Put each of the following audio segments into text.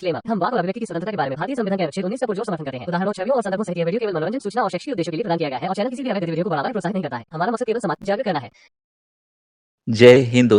Disclaimer. हम वाक और अभिव्यक्ति की स्वतंत्रता के बारे में भारतीय संविधान के अनुच्छेद 19 का पुरजोर समर्थन करते हैं। उदाहरणों, छवियों और संदर्भों सहित यह वीडियो केवल मनोरंजन, सूचना और शैक्षिक उद्देश्यों के लिए प्रदान किया गया है और चैनल किसी भी अवैध गतिविधियों को बढ़ावा या प्रोत्साहित नहीं करता है। हमारा मकसद केवल समाज जागरूक करना है। जय हिंद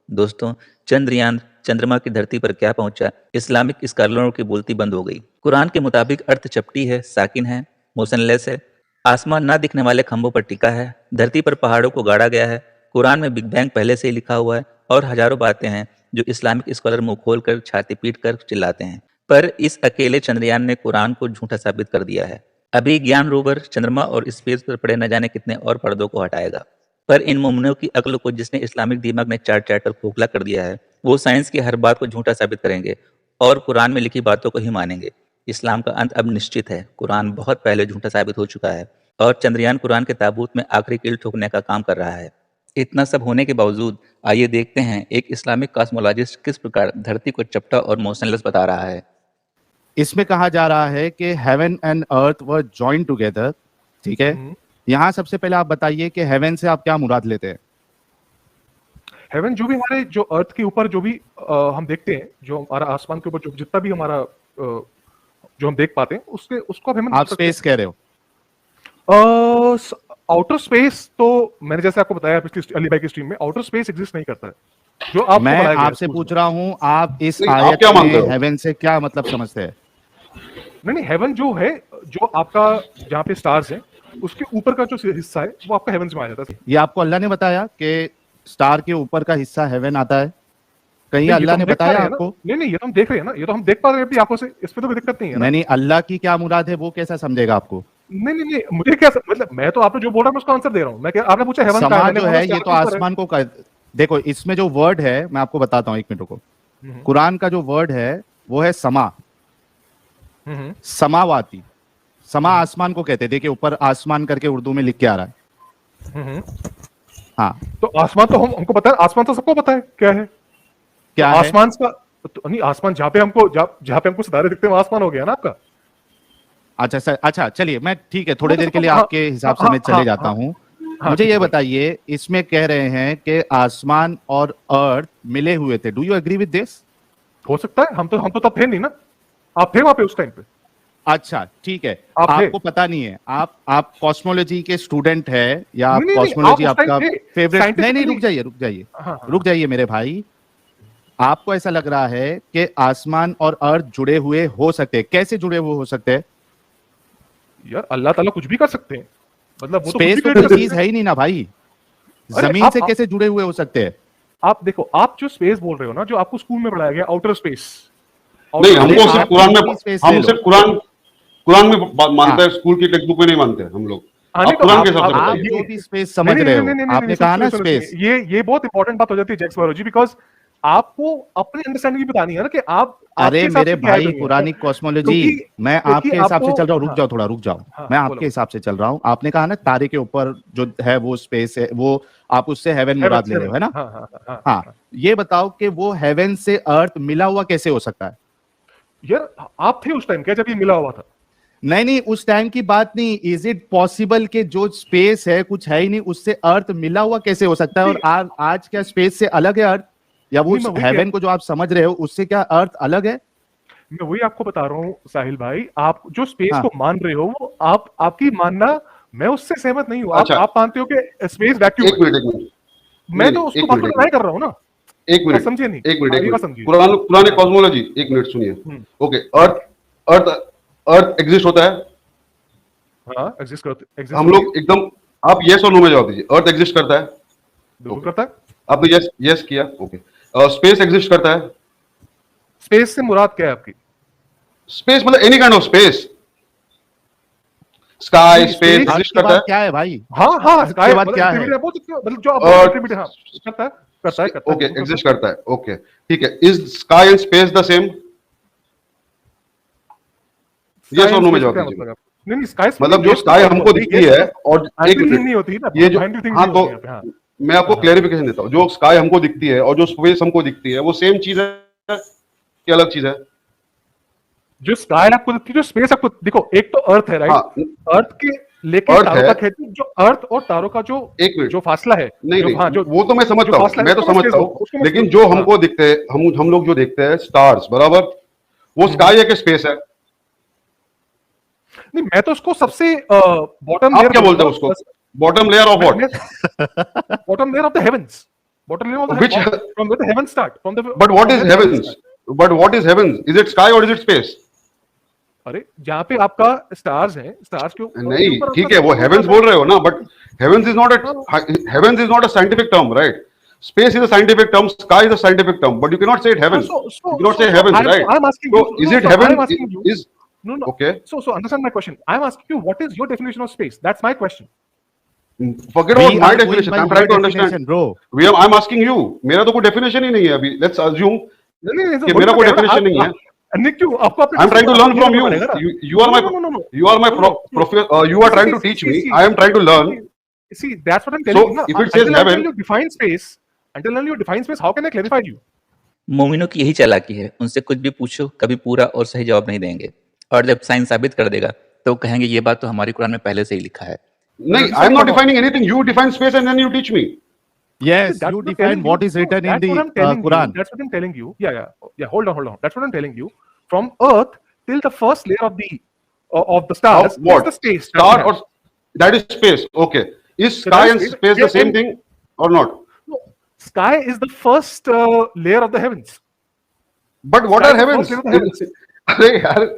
दोस्तों, चंद्रयान चंद्रमा की धरती पर क्या पहुंचा, इस्लामिक स्कॉलरों की बोलती बंद हो गई। कुरान के मुताबिक अर्थ चपटी है, साकिन है, मोशनलेस है, आसमान ना दिखने वाले खंभों पर टिका है, धरती पर पहाड़ों को गाड़ा गया है, कुरान में बिग बैंग पहले से ही लिखा हुआ है और हजारों बातें हैं जो इस्लामिक स्कॉलर मुंह खोल कर छाती पीट कर चिल्लाते हैं। पर इस अकेले चंद्रयान ने कुरान को झूठा साबित कर दिया है। अभी ज्ञान रोवर चंद्रमा और स्पेस पर पड़े न जाने कितने और पर्दों को हटाएगा, पर इन मोमिनों की अक्ल को जिसने इस्लामिक दिमाग ने चाट चाट कर खोखला कर दिया है, वो साइंस की हर बात को झूठा साबित करेंगे और कुरान में लिखी बातों को ही मानेंगे। इस्लाम का अंत अब निश्चित है। कुरान बहुत पहले झूठा साबित हो चुका है और चंद्रयान कुरान के ताबूत में आखिरी कील ठोकने का काम कर रहा है। इतना सब होने के बावजूद आइए देखते हैं एक इस्लामिक कॉस्मोलॉजिस्ट किस प्रकार धरती को चपटा और मोशनलेस बता रहा है। इसमें कहा जा रहा है कि heaven and earth were joined together. ठीक है, यहाँ सबसे पहले आप बताइए कि हेवन से आप क्या मुराद लेते हैं? हेवन जो भी हमारे जो अर्थ के ऊपर जो भी हम देखते हैं, जो हमारा आसमान के ऊपर जो जितना भी हमारा जो हम देख पाते हैं उसके उसको हेवन। आप स्पेस कह रहे हो? आउटर स्पेस तो मैंने जैसे आपको बताया पिछली अली भाई की स्ट्रीम में, आउटर स्पेस एग्जिस्ट नहीं करता है। जो आप मैं आपसे पूछ रहा हूं, आप इस आयत में हेवन से क्या मतलब समझते हैं? नहीं, हेवन जो है, जो आपका जहाँ पे स्टार्स हैं उसके ऊपर का जो हिस्सा है वो आपका हेवन में आ जाता है। ये आपको अल्लाह ने बताया कि स्टार के ऊपर का हिस्सा हेवन आता है? कहीं अल्लाह ने बताया आपको? नहीं, ये तो हम देख रहे हैं ना, ये तो हम देख पा रहे हैं अपनी आंखों से, इस पे तो कोई दिक्कत नहीं है। नहीं, अल्लाह की क्या मुराद है वो कैसा समझेगा आपको? नहीं, मुझे क्या मतलब, मैं तो आपने जो बोल रहा है मैं उसका आंसर दे रहा हूँ। मैं आपने पूछा हेवन समा जो है ये तो आसमान को देखो, इसमें जो वर्ड है मैं आपको बताता हूँ, एक मिनट को। कुरान का जो वर्ड है वो है समा, समावाती। समा आसमान को कहते हैं। देखिए ऊपर आसमान करके उर्दू में लिख के आ रहा है। हाँ, तो आसमान तो हमको पता है, आसमान तो सबको पता है क्या है। क्या तो है? आसमान का तो नहीं, आसमान जहाँ पे हमको सितारे दिखते हैं वो आसमान हो गया ना आपका। अच्छा, चलिए, मैं ठीक है, थोड़ी देर के लिए आपके हिसाब से मैं चले जाता हूँ। मुझे ये बताइए, इसमें कह रहे हैं कि आसमान और अर्थ मिले हुए थे। Do you agree with this? हो सकता है, हम तो तब थे नहीं ना, आप थे वहां पे उस टाइम पे। अच्छा ठीक है, आपको पता नहीं है, आप कॉस्मोलॉजी के स्टूडेंट है या कॉस्मोलॉजी आपका फेवरेट? नहीं, रुक जाइए मेरे भाई। आपको ऐसा लग रहा है कि आसमान और अर्थ जुड़े हुए हो सकते हैं? कैसे जुड़े हुए हो सकते हैं यार? अल्लाह ताला कुछ भी कर सकते हैं, मतलब वो स्पेस तो कोई चीज है ही नहीं ना भाई। जमीन से कैसे जुड़े हुए हो सकते हैं? आप देखो, आप जो स्पेस बोल रहे हो ना, जो आपको स्कूल में पढ़ाया गया आउटर स्पेस, नहीं, हमको सिर्फ कुरान में, हम सिर्फ कुरान में मानते हैं, स्कूल की टेक्स्ट बुक में नहीं मानते हम लोग। आप कुरान के हिसाब से बताइए। जो भी स्पेस समझ रहे हो, आपने कहा ना स्पेस, ये बहुत इंपॉर्टेंट बात हो जाती है जैक्स बायोलॉजी, बिकॉज आपको अपनी अंडरस्टैंडिंग भी बतानी है ना कि आप। अरे मेरे भाई, पुरानी कॉस्मोलॉजी, मैं आपके हिसाब से चल रहा हूँ। रुक जाओ, मैं आपके हिसाब से चल रहा हूँ। आपने कहा ना तारे के ऊपर जो है वो स्पेस है, वो आप उससे हेवन मुराद ले रहे हो, है ना? हाँ, ये बताओ कि वो हेवन से अर्थ मिला हुआ कैसे हो सकता है? यार आप थे उस टाइम क्या जब ये मिला हुआ था? नहीं, उस टाइम की बात नहीं। इज इट पॉसिबल कि जो स्पेस है कुछ है ही नहीं, उससे अर्थ मिला हुआ कैसे हो सकता है? और आज क्या स्पेस से अलग है अर्थ, या वो हेवन को जो आप समझ रहे हो उससे क्या अर्थ अलग है? मैं वही आपको बता रहा हूँ साहिल भाई, आप जो स्पेस को मान रहे हो वो आपकी मानना, मैं उससे सहमत नहीं हूँ। अच्छा, आप मानते हो कि स्पेस वैक्यूम। एक मिनट, मैं तो उसको बात नहीं कर रहा हूँ ना। एक मिनट समझिए नहीं, एक मिनट। पुराने कॉस्मोलॉजी, एक मिनट सुनिए। ओके, अर्थ एग्जिस्ट होता है? हाँ, एग्जिस्ट करता है। हम लोग एकदम, आप यस और नो में जवाब दीजिए। अर्थ एग्जिस्ट करता है? बिल्कुल करता है। आपने यस किया, ओके। स्पेस एग्जिस्ट करता है? स्पेस से मुराद क्या है आपकी? स्पेस मतलब any kind of space, sky space exist करता है? क्या है भाई? हाँ, स्काई बात क्या है? मतलब जो आप करता है। ओके, एग्जिस्ट करता है, ओके ठीक है। Is sky and space the same? Yes और नो में जवाब दीजिए। नहीं, स्काई मतलब जो स्काई हमको दिखती है और एक नहीं होती ना ये जो, हाँ, तो मैं आपको क्लैरिफिकेशन देता हूँ। जो स्काई हमको दिखती है और जो स्पेस हमको दिखती है वो सेम चीज है क्या अलग चीज है? जो स्काई आपको दिखती है, जो स्पेस आपको, देखो एक तो अर्थ है, राइट? हाँ, अर्थ के लेके तारों का खेती, जो अर्थ और तारों का जो फासला है, नहीं, हाँ, जो वो तो मैं समझता हूँ, मैं तो समझता हूँ, लेकिन जो हमको दिखते हैं, हम लोग जो देखते हैं स्टार्स, बराबर, वो स्काई है कि स्पेस है? नहीं, मैं तो उसको सबसे बॉटम आप क्या बोलते हैं उसको? Bottom layer of what? Bottom layer of the heavens, bottom layer of the Which- from the heaven start, from the but what is heavens? But what is heavens? Is it sky और is it space? अरे जहाँ पे आपका stars हैं, stars के ऊपर नहीं, आपका ठीक है, वो हेवंस बोल रहे हो ना, but heavens is not a scientific term, right? Space is a scientific term, sky is a scientific term, but you cannot say it heavens. You cannot say heavens, right? I'm asking So you. is it I'm heaven? asking you. Is No. okay. So understand my question. I'm asking you, what is your definition of space? That's my question. Forget We about my are going definition. by I'm trying to your understand. definition, bro. I'm asking you. मेरा तो कोई definition ही नहीं है अभी. Let's assume नहीं, कि मेरा कोई definition नहीं है. निक्यू, आपको अपने I'm trying to learn from you. You are my No. you are my professor. You are trying to teach me. I am trying to learn. See, that's what I'm telling you. So if it says heaven, you define space, until you define space, how can I clarify you? मोमिनों की यही चालाकी है, उनसे कुछ भी पूछो कभी पूरा और सही जवाब नहीं देंगे, और जब साइंस साबित कर देगा तो कहेंगे ये बात तो हमारी कुरान में पहले से ही लिखा है। नहीं, I am not defining anything. You define space and then you teach me. Yes, That's you what I'm define telling what you. is written in That's what I'm the telling you. Quran. That's what I'm telling you. Yeah. Hold on. That's what I'm telling you. From Earth till the first layer of the stars, Of what? is the space. Star or that is space. Okay. Is So sky that and is space the same thing or not? No, sky is the first layer of the heavens. But what Sky are is the heavens? first layer of the heavens. अरे यार,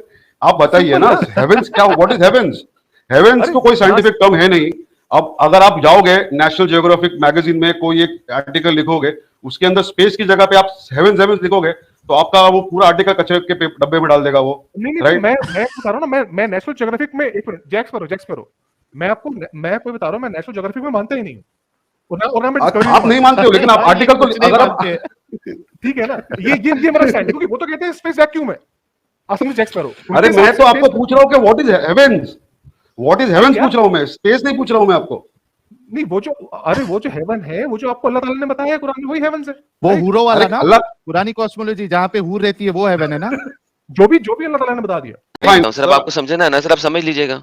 आप बताइए ना, heavens क्या? What is heavens? Heavens तो कोई scientific term है नहीं. अब अगर आप जाओगे नेशनल जियोग्राफिक मैगजीन में कोई एक आर्टिकल लिखोगे, उसके अंदर स्पेस की जगह पे आप हेवंस लिखोगे, तो आपका वो पूरा आर्टिकल कचरे के डब्बे में डाल देगा वो। नहीं, right? मैं बता रहा हूँ ना, मैं नेशनल ज्योग्राफिक में, एक मिनट, जैक्स पेरो, मैं कोई बता रहा हूँ, मैं नेशनल ज्योग्राफिक में मानता ही नहीं हूँ, और मैं आप नहीं मानते हो, लेकिन आप आर्टिकल तो अगर आप, ठीक है ना, ये मेरा स्टैंड है, क्योंकि वो तो कहते हैं स्पेस वैक्यूम है, आप समझ जैक्स पेरो। अरे मैं तो आपको पूछ रहा हूँ कि व्हाट इज हेवंस पूछ रहा हूँ मैं, स्पेस नहीं पूछ रहा हूँ मैं आपको। नहीं, वो जो हेवन है, वो जो आपको अल्लाह ताला ने बताया है कुरान में, वही हेवन है। वो हूरों वाला ना, अल्लाह पुरानी कॉस्मोलॉजी जहाँ पे हूर रहती है वो हेवन है ना। जो भी अल्लाह ताला ने बता दिया। फाइन सर, अब आपको समझना है ना सर, आप समझ लीजिएगा।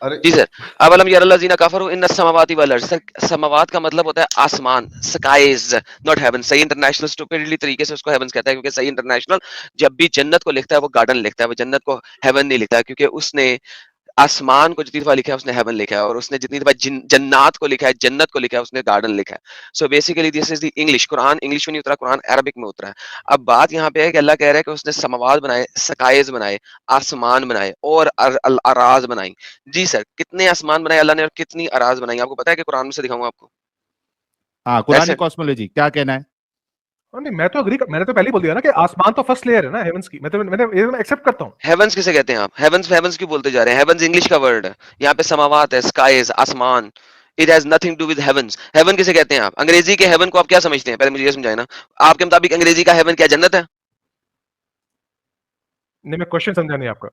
अरे जी सर, अवलम यरल्लज़ीना कफरू इन्ना समावाति वल अर्ज़। सर, समावात का मतलब होता है आसमान, स्काईज, नॉट हेवन। सही इंटरनेशनल स्टूपिडली तरीके से उसको हेवंस कहता है, क्योंकि सही इंटरनेशनल जब भी जन्नत को लिखता है वो गार्डन लिखता है, वो जन्नत को हेवन नहीं लिखता है, क्योंकि उसने आसमान को जितनी दफा लिखा है उसने हेवन लिखा है, और उसने जितनी दफा जन्नात को लिखा है, जन्नत को लिखा है, उसने गार्डन लिखा है। So basically this is the English Quran. English में नहीं उतरा, कुरान अरबिक में उतरा है। अब बात यहाँ पे है कि अल्लाह कह रहा है कि उसने समावात बनाए, स्काईज बनाए, आसमान बनाए और अराज बनाई। जी सर, कितने आसमान बनाए अल्लाह ने और कितनी अराज बनाई, आपको पता है कि कुरान में से दिखाऊंगा आपको। हाँ, कुरानी कॉस्मोलॉजी क्या कहना है? नहीं, मैं तो एग्री, मैंने तो पहले ही बोल दिया ना कि आसमान तो फर्स्ट लेयर है ना हेवंस की। मैंने एक्सेप्ट करता हूं। हेवंस किसे कहते हैं आप? हेवंस क्यों बोलते जा रहे हैं? हेवंस इंग्लिश का वर्ड है, यहाँ पे समावात है, स्काईज, आसमान। It has nothing to do with heavens. Heaven किसे कहते हैं आप? अंग्रेजी के हेवन को आप क्या समझते हैं? पहले मुझे ये समझाए ना, आपके मुताबिक अंग्रेजी का हेवन क्या जन्नत है? नहीं, मैं क्वेश्चन समझा नहीं आपका।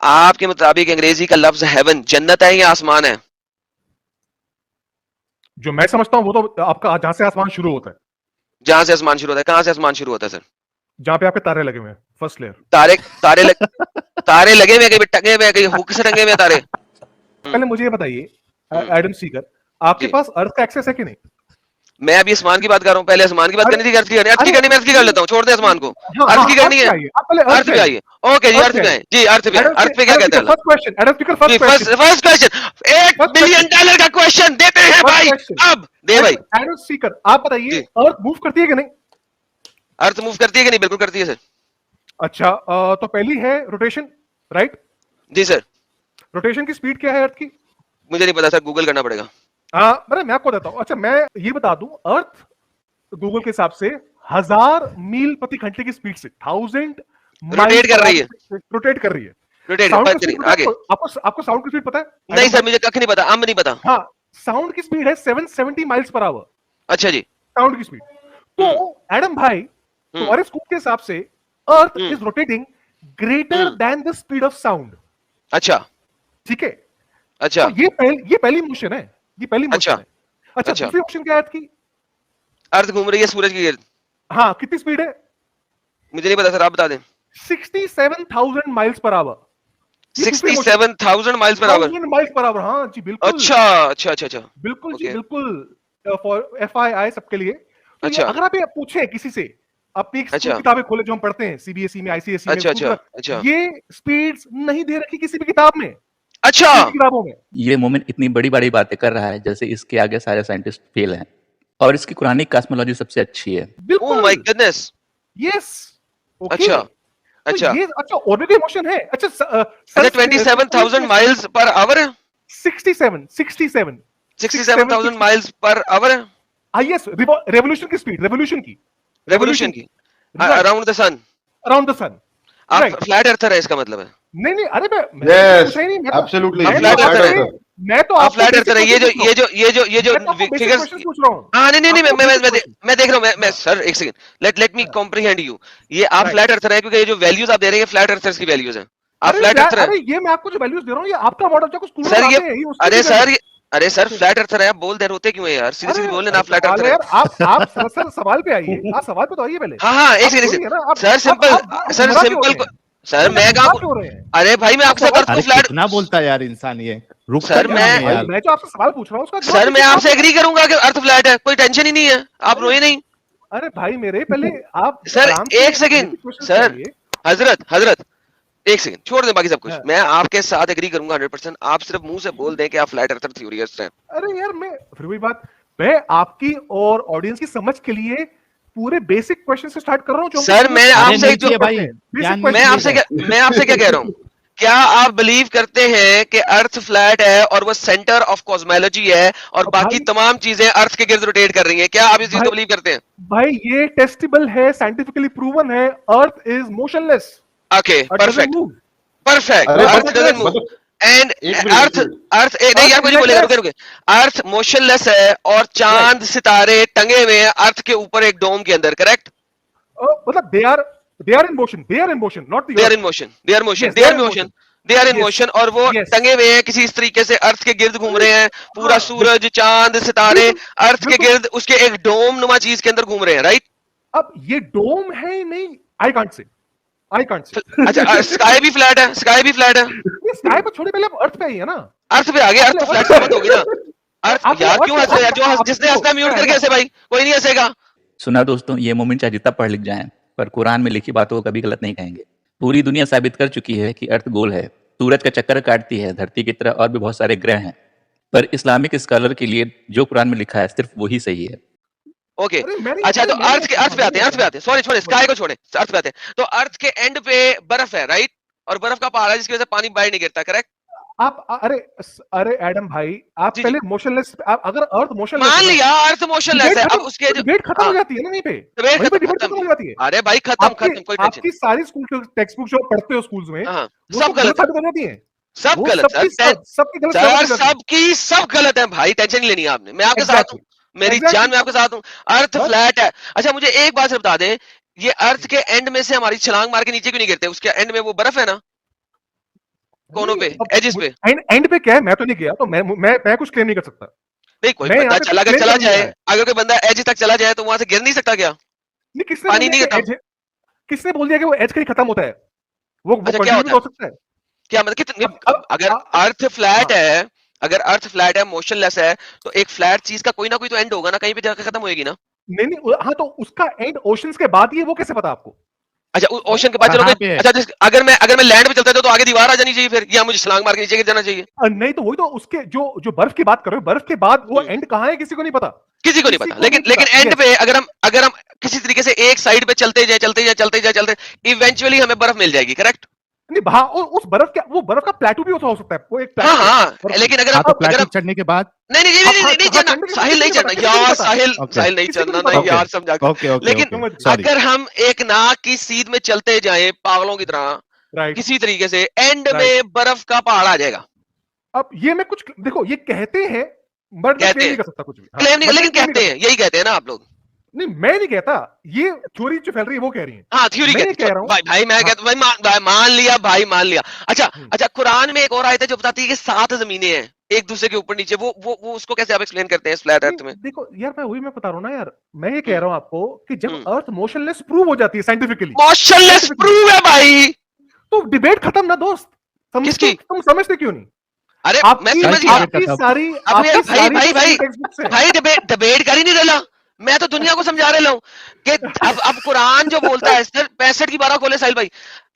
आपके मुताबिक अंग्रेजी का लफ्ज हेवन जन्नत है या आसमान है? जो मैं समझता हूँ वो तो आपका जहां से आसमान शुरू होता है। जहां से आसमान शुरू होता है? कहां से आसमान शुरू होता है सर? जहां पे आपके तारे लगे हुए हैं, फर्स्ट लेयर। तारे लगे हुए, कहीं टंगे हुए, कहीं हुक से टंगे हुए तारे। पहले मुझे ये बताइए एडम सीकर, आपके पास अर्थ का एक्सेस है कि नहीं? मैं अभी आसमान की बात कर रहा हूँ, पहले आसमान की बात करनी थी, अर्थ की करनी, अर्थ की करनी, मैं अर्थ की कर लेता हूँ, छोड़ दे आसमान को। अर्थ की करनी है, अर्थ पे आइए। ओके जी, अर्थ पे आइए जी, अर्थ पे क्या कहते हैं? First question, first question, $1 billion का क्वेश्चन देते हैं भाई। अब दे भाई। एडम सीकर, आप बताइए अर्थ मूव करती है कि नहीं? अर्थ मूव करती है कि नहीं? बिल्कुल करती है सर। अच्छा, तो पहली है रोटेशन, राइट? जी सर। रोटेशन की स्पीड क्या है अर्थ की? मुझे नहीं पता सर, गूगल करना पड़ेगा। हाँ, मैं आपको देता हूँ। अच्छा, मैं ये बता दूं, अर्थ गूगल के हिसाब से 1000 मील प्रति घंटे की स्पीड से 1000 रोटेट कर रही है। रोटेट कर रही है। रोटेट आगे। आपको साउंड की स्पीड पता है? नहीं सर, मुझे कख नहीं पता, अब नहीं पता। हाँ, साउंड की स्पीड है 770 माइल्स पर आवर। अच्छा जी, साउंड की स्पीड। तो एडम भाई, तुम्हारे स्कूल के हिसाब से earth is rotating greater than the speed of sound. अच्छा, ठीक है। अच्छा, तो ये पहली मोशन है, ये पहली मोशन है। अच्छा, दूसरी मोशन क्या है अर्थ की? अर्थ घूम रही है सूरज की गिर्द। हाँ, कितनी स्पीड है? मुझे नहीं पता सर, आप बता दें। 67,000 miles per hour. 67,000 miles per hour. Miles per hour, हाँ जी, बिल्कुल। अच्छा। बिल्कुल जी, बिल्कुल। फॉर FII सबके लिए। तो अच्छा, अगर आप ये पूछे किसी से अपनी किताबें खोले जो हम पढ़ते हैं सीबीएसई में, आईसीएसई में, अच्छा ये स्पीड्स नहीं दे रखी किसी भी किताब में। अच्छा, किताबों में ये मोमिन इतनी बड़ी बड़ी बातें कर रहा है जैसे इसके आगे सारे साइंटिस्ट फेल हैं, और इसकी कुरानिक कॉस्मोलॉजी सबसे अच्छी है। ओह माय गुडनेस, यस, अच्छा अच्छा ये अच्छा ऑर्बिट इमोशन है। अच्छा 27,000 miles per hour, 67,000 miles per hour है। यस, रेवोल्यूशन की स्पीड, रेवोल्यूशन की अराउंड द सन, आप फ्लैट अर्थर है इसका मतलब है? नहीं अरे यस, एब्सोल्युटली, मैं तो आप फ्लैट अर्थर है। ये जो फिगर्स पूछ रहा हूं। हाँ नहीं मैं देख रहा हूँ, मैं सर एक second, let me comprehend you. ये आप फ्लैट अर्थर है क्योंकि ये जो वैल्यूज आप दे रहे हैं फ्लैट अर्थर्स की वैल्यूज हैं। आप फ्लैट अर्थर है। अरे ये मैं आपको जो वैल्यूज दे रहा हूँ ये आपका मॉडल जो स्कूल में सर, ये ये अरे सर फ्लैट अर्थर है, आप बोल दे रोते क्यों है यार? सीधे सीधे बोल लेना आप फ्लैट अर्थर है। आप सर सवाल पे आइए, आप सवाल पे तो आइए पहले। हाँ एक सेकंड सर, सिंपल सर मैं कहा, अरे भाई मैं आपसे अर्थ को फ्लैट कितना बोलता है यार इंसान ये, रुक सर मैं जो आपसे सवाल पूछ रहा हूँ उसका सर मैं आपसे एग्री करूंगा कि अर्थ फ्लैट है, कोई टेंशन ही नहीं है, आप रोए नहीं। अरे भाई मेरे पहले आप सर एक सेकंड सर, हजरत एक सेकंड छोड़ दें बाकी सब कुछ, मैं आपके साथ एग्री करूंगा 100%। आप सिर्फ मुंह से बोल दें कि आप फ्लैट अर्थर थ्योरिस्ट हैं। अरे यार मैं फिर वही बात, मैं आपकी और ऑडियंस की समझ के लिए पूरे बेसिक क्वेश्चन से स्टार्ट कर रहा हूं। सर मैं आपसे मैं आपसे क्या कह रहा हूँ, क्या आप बिलीव करते हैं कि अर्थ फ्लैट है और वो सेंटर ऑफ कॉस्मोलॉजी है और बाकी तमाम चीजें अर्थ के गिर्द रोटेट कर रही हैं? क्या आप इस चीज को बिलीव करते हैं? भाई ये टेस्टेबल है, साइंटिफिकली प्रूवन है, earth is motionless. Okay perfect, earth doesn't move and earth नहीं यार, मुझे बोलेगा, रुके अर्थ मोशनलेस है और चांद सितारे टंगे हुए हैं अर्थ के ऊपर एक डोम के अंदर, करेक्ट? मतलब they are in motion, not the they are in motion और वो टंगे हुए हैं किसी इस तरीके से अर्थ के गिर्द घूम रहे हैं, पूरा सूरज चांद सितारे अर्थ के गिर्द उसके एक डोम नुमा चीज के अंदर घूम रहे हैं, राइट? अब ये डोम है नहीं, आई कांट से अच्छा स्काई भी फ्लैट है, स्काई पे छोड़े, पहले अर्थ पे ही है ना, अर्थ पे आ गया, अर्थ फ्लैट मत होगी ना अर्थ। यार क्यों हंस रहे यार, जो जिसने हंसना म्यूट करके हंसे भाई, कोई नहीं हंसेगा। सुना दोस्तों, ये मोमिन चाहे जितना पढ़ लिख जाएं पर कुरान में लिखी बातों को कभी गलत नहीं कहेंगे। पूरी दुनिया साबित कर चुकी है कि अर्थ गोल है, सूरज का चक्कर काटती है, धरती की तरह और भी बहुत सारे ग्रह हैं, पर इस्लामिक स्कॉलर के लिए जो कुरान में लिखा है सिर्फ वही सही है। ओके अच्छा, तो अर्थ पे आते हैं, सॉरी छोड़े स्काई को छोड़े, अर्थ पे आते हैं। तो अर्थ के एंड पे बर्फ है, राइट? और बर्फ का पहाड़ है जिसकी वजह से पानी बाहर नहीं गिरता, करेक्ट? आप अरे एडम भाई, आप पहले मोशनलेस, अगर अर्थ मोशनलेस मान लिया, अर्थ मोशनलेस है, अब उसके जो डिबेट खत्म हो जाती है ना वहीं पे, डिबेट खत्म हो जाती है। अरे भाई खत्म कोई टेंशन। आपकी सारी स्कूल टेक्स्ट बुक जो पढ़ते हो स्कूल्स में, सब गलत हो जाती है, सब गलत सबकी सब गलत है भाई, टेंशन नहीं लेनी है आपने, मैं आपके साथ हूँ, मेरी जान में आपके साथ हूँ। अर्थ फ्लैट है। अच्छा मुझे एक बात से बता दें, ये अर्थ के एंड में से हमारी छलांग मार के नीचे क्यों नहीं गिरते? उसके एंड में वो बर्फ है ना, कोनों पे, एजेस पे। एंड पे क्या है, मैं तो नहीं गया, तो मैं कुछ क्लेम नहीं कर सकता। नहीं कोई बंदा चला जाए, अगर कोई बंदा एज तक चला जाए तो वहां से गिर नहीं सकता क्या? नहीं, किसने बोल दिया कि वो एज कहीं खत्म होता है? वो क्या होता हो सकता है? क्या मतलब कितने, अगर अर्थ फ्लैट है, अगर अर्थ फ्लैट है, मोशनलेस है, तो एक फ्लैट चीज का कोई ना कोई तो एंड होगा ना, कहीं पे जाकर खत्म होएगी ना? नहीं हाँ, तो उसका एंड ओशंस के बाद ही है, वो कैसे पता आपको? अच्छा ओशन के बाद चलोगे, अच्छा अगर मैं लैंड पे चलता था तो आगे दीवार आ जानी चाहिए फिर, या मुझे छलांग मार के नीचे गिर जाना चाहिए? नहीं तो वही तो, उसके जो बर्फ की बात कर रहे हो, बर्फ के बाद वो एंड कहाँ है किसी को नहीं पता, लेकिन एंड पे अगर हम किसी तरीके से एक साइड पे चलते जाए इवेंचुअली हमें बर्फ मिल जाएगी, करेक्ट? नहीं हाँ, उस बर्फ का प्लेटू भी हो सकता है, वो एक हाँ, लेकिन अगर चढ़ने के बाद नहीं चढ़ना, साहिल नहीं चढ़ना यार, साहिल नहीं चढ़ना ना यार, समझा। लेकिन अगर हम एक नाक की सीध में चलते जाएं पागलों की तरह किसी तरीके से, एंड में बर्फ का पहाड़ आ जाएगा। अब ये मैं कुछ देखो, ये कहते हैं बट कहते नहीं कर सकता कुछ भी, क्लेम नहीं, लेकिन कहते हैं, यही कहते हैं ना आप लोग। नहीं मैं नहीं कहता, ये थ्योरी जो फैल रही है वो कह रही है। हाँ थ्योरी कह रहा हूँ भाई, मैं कहता हूँ भाई मान लिया। अच्छा कुरान में एक और आयत है जो बताती है कि 7 जमीनें हैं एक दूसरे के ऊपर नीचे, वो उसको कैसे आप एक्सप्लेन करते हैं फ्लैट अर्थ में? देखो यार, मैं बता रहा हूँ ना यार, मैं ये कह रहा हूँ आपको कि जब अर्थ मोशनलेस प्रूव हो जाती है साइंटिफिकली, मोशनलेस प्रूव है भाई, तो डिबेट खत्म ना दोस्त। किसकी? तुम समझते क्यों नहीं? अरे मैं समझ गया, आपकी सारी भाई डिबेट कर ही नहीं रहा, मैं तो दुनिया को समझा रहा हूँ कि अब कुरान जो बोलता है, 65 की 12 खोले साहिल भाई,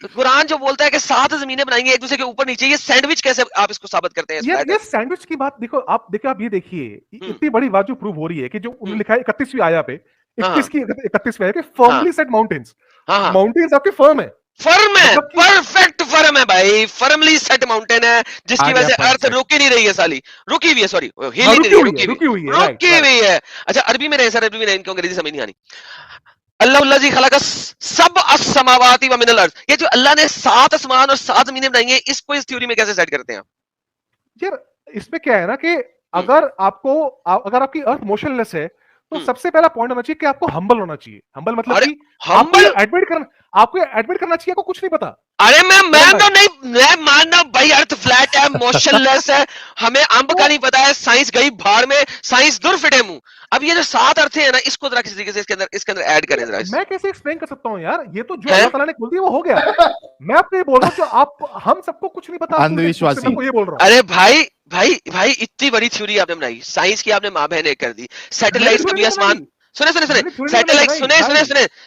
कुरान जो बोलता है कि 7 जमीनें बनाएंगे एक दूसरे के ऊपर नीचे, ये सैंडविच कैसे आप इसको साबित करते हैं? ये सैंडविच की बात देखो आप ये देखिए, इतनी बड़ी बात जो प्रूव हो रही है कि जो उन्होंने लिखा है 31वीं आया पे, 31वीं आया पे फर्मली सेट माउंटेन्स, माउंटेन्स आपके फर्म है, फर्म है, परफेक्ट फर्म है भाई, फर्मली सेट माउंटेन है जिसकी वजह से अर्थ रुकी नहीं रही है, साली रुकी हुई है, सॉरी हिल नहीं रही, रुकी हुई है। अच्छा अरबी में नहीं सर, अरबी में नहीं, इनको अंग्रेजी समझ नहीं आनी। अल्लाह जी खलक सब अस्समावाति व मिनल अर्थ, ये जो अल्लाह ने 7 आसमान और 7 जमीनें बनाई हैं, इसको इस थ्योरी में कैसे सेट करते हैं? यार इसमें क्या है ना कि अगर आपकी अर्थ मोशनलेस है तो सबसे पहला पॉइंट होना चाहिए कि आपको हम्बल होना चाहिए। हम्बल मतलब कि आपको एडमिट करना चाहिए, आपको कुछ नहीं पता। अरे मैं तो नहीं, मैं मानना भाई अर्थ फ्लैट है, मोशनलेस है, हमें अंब का नहीं पता है, साइंस गई भाड़ में, साइंस दूर फिटे मुंह। अब ये जो 7 अर्थ है ना, इसको जरा किसी तरीके से इसके अंदर ऐड करें जरा। मैं कैसे एक्सप्लेन कर सकता हूँ यार, ये तो जो अल्लाह ताला ने बोल दिया वो हो गया। मैं आपको ये बोल रहा हूँ जो आप हम सबको कुछ नहीं पता, अंधविश्वासी, ये बोल रहा हूँ। अरे भाई इतनी बड़ी थ्योरी आपने बनाई, साइंस की आपने माँ बहन एक कर दी। सैटेलाइट्स कभी आसमान, सुने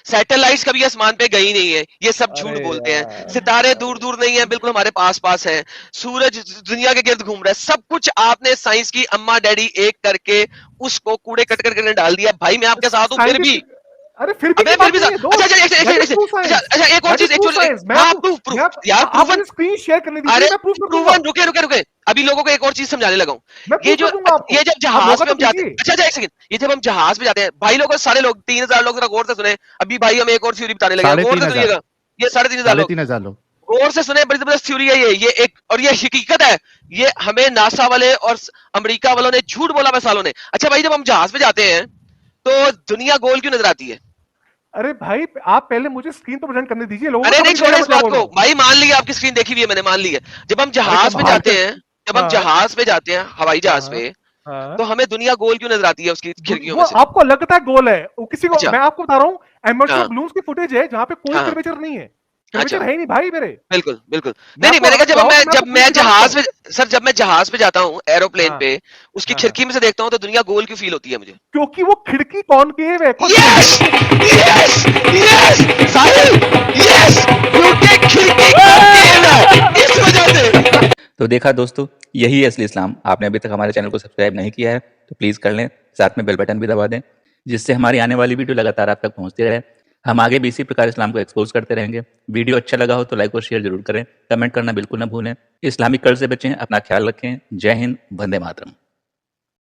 सैटेलाइट्स कभी आसमान पे गई नहीं है, ये सब झूठ बोलते हैं। सितारे दूर दूर नहीं है, बिल्कुल हमारे पास पास है। सूरज दुनिया के गिर्द घूम रहा है। सब कुछ आपने साइंस की अम्मा डैडी एक करके उसको कूड़े कट करके डाल दिया। भाई मैं आपके साथ हूँ, फिर भी अरे फिर भी अच्छा एक और चीज यार, स्क्रीन शेयर करने दीजिए, अरे मैं प्रूफ कर दूंगा। रुके अभी लोगों को एक और चीज समझाने लगा हूँ। ये जब जहाज में हम जाते हैं, अच्छा एक सेकंड, ये जब हम जहाज में जाते हैं भाई, लोग सारे लोग 3000 लोग जरा गौर से सुने। अभी भाई हम एक और थ्योरी बताने लगे, गौर से सुनिएगा। ये 3500 लोग गौर से सुने, बड़ी जबरदस्त थ्योरी है ये एक, और ये हकीकत है। ये हमें नासा वाले और अमेरिका वालों ने झूठ बोला है सालों ने। अच्छा भाई, जब हम जहाज में जाते हैं तो दुनिया गोल क्यों नजर आती है? अरे भाई आप पहले मुझे स्क्रीन तो प्रेजेंट करने दीजिए। अरे नहीं छोड़े इस बात को भाई, मान लिया आपकी स्क्रीन देखी हुई है मैंने, मान ली है। जब हम जहाज में जाते हैं, हवाई जहाज पे, तो हमें दुनिया गोल क्यों नजर आती है उसकी खिड़कियों में से? आपको लगता है गोल है, किसी को मैं आपको बता रहा हूँ, एमर्शन ब्लूम्स की फुटेज है जहाँ पे कोई कर्वेचर नहीं है, कर्वेचर है नहीं भाई मेरे। बिल्कुल नहीं मैंने कहा जब मैं जहाज पे जाता हूँ एरोप्लेन पे, उसकी खिड़की में से देखता हूँ तो दुनिया गोल क्यों फील होती है मुझे? क्योंकि वो खिड़की कॉनकेव है। इस वजह से। तो देखा दोस्तों, यही है असली इस्लाम। आपने अभी तक हमारे चैनल को सब्सक्राइब नहीं किया है तो प्लीज़ कर लें, साथ में बेल बटन भी दबा दें, जिससे हमारी आने वाली वीडियो लगातार आप तक पहुंचती रहे। हम आगे भी इसी प्रकार इस्लाम को एक्सपोज करते रहेंगे। वीडियो अच्छा लगा हो तो लाइक और शेयर जरूर करें, कमेंट करना बिल्कुल ना भूलें। इस्लामिक कर्ज से बचें, अपना ख्याल रखें। जय हिंद, वंदे मातरम।